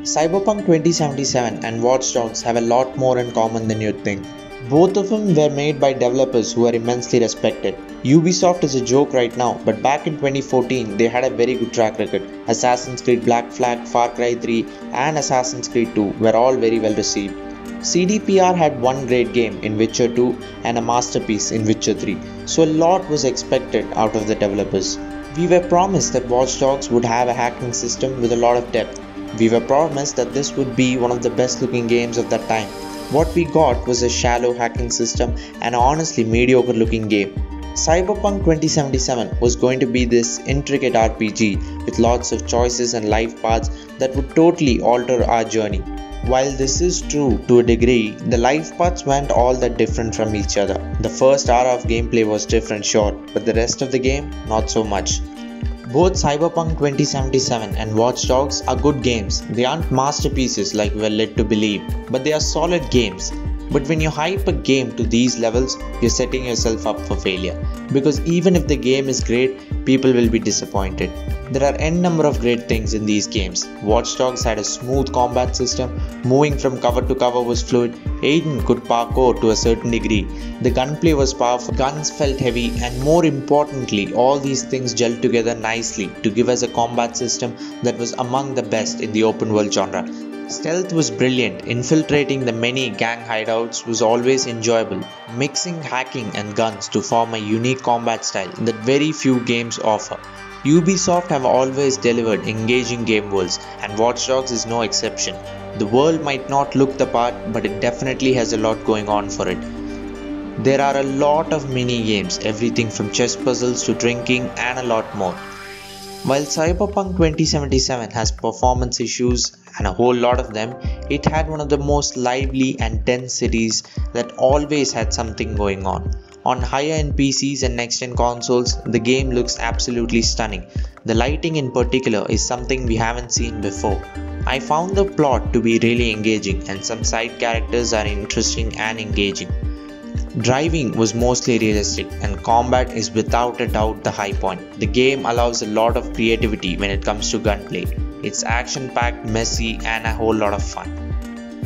Cyberpunk 2077 and Watch Dogs have a lot more in common than you'd think. Both of them were made by developers who are immensely respected. Ubisoft is a joke right now, but back in 2014 they had a very good track record. Assassin's Creed Black Flag, Far Cry 3 and Assassin's Creed 2 were all very well received. CDPR had one great game in Witcher 2 and a masterpiece in Witcher 3, so a lot was expected out of the developers. We were promised that Watch Dogs would have a hacking system with a lot of depth. We were promised that this would be one of the best looking games of that time. What we got was a shallow hacking system and an honestly mediocre looking game. Cyberpunk 2077 was going to be this intricate RPG with lots of choices and life paths that would totally alter our journey. While this is true to a degree, the life paths weren't all that different from each other. The first hour of gameplay was different, sure, but the rest of the game, not so much. Both Cyberpunk 2077 and Watch Dogs are good games. They aren't masterpieces like we're led to believe, but they are solid games. But when you hype a game to these levels, you're setting yourself up for failure. Because even if the game is great, people will be disappointed. There are n number of great things in these games. Watch Dogs had a smooth combat system, moving from cover to cover was fluid, Aiden could parkour to a certain degree, the gunplay was powerful, guns felt heavy, and more importantly, all these things gelled together nicely to give us a combat system that was among the best in the open world genre. Stealth was brilliant, infiltrating the many gang hideouts was always enjoyable, mixing hacking and guns to form a unique combat style that very few games offer. Ubisoft have always delivered engaging game worlds, and Watch Dogs is no exception. The world might not look the part, but it definitely has a lot going on for it. There are a lot of mini games, everything from chess puzzles to drinking and a lot more. While Cyberpunk 2077 has performance issues and a whole lot of them, it had one of the most lively and tense cities that always had something going on. On higher end PCs and next gen consoles, the game looks absolutely stunning. The lighting in particular is something we haven't seen before. I found the plot to be really engaging and some side characters are interesting and engaging. Driving was mostly realistic and combat is without a doubt the high point. The game allows a lot of creativity when it comes to gunplay. It's action packed, messy and a whole lot of fun.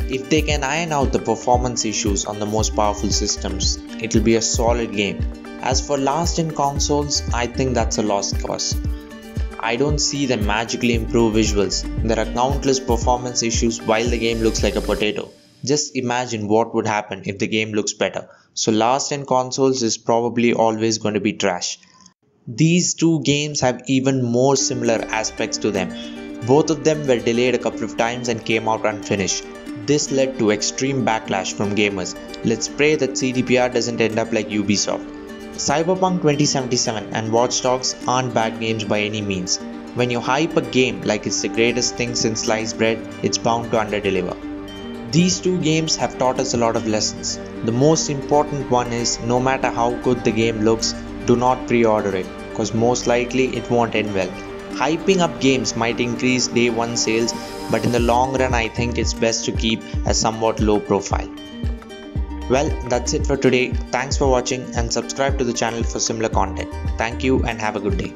If they can iron out the performance issues on the most powerful systems, it'll be a solid game. As for last gen consoles, I think that's a lost cause. I don't see them magically improve visuals. There are countless performance issues while the game looks like a potato. Just imagine what would happen if the game looks better. So last gen consoles is probably always going to be trash. These two games have even more similar aspects to them. Both of them were delayed a couple of times and came out unfinished. This led to extreme backlash from gamers. Let's pray that CDPR doesn't end up like Ubisoft. Cyberpunk 2077 and Watch Dogs aren't bad games by any means. When you hype a game like it's the greatest thing since sliced bread, it's bound to underdeliver. These two games have taught us a lot of lessons. The most important one is no matter how good the game looks, do not pre-order it, because most likely it won't end well. Hyping up games might increase day one sales, but in the long run I think it's best to keep a somewhat low profile. Well, that's it for today. Thanks for watching and subscribe to the channel for similar content. Thank you and have a good day.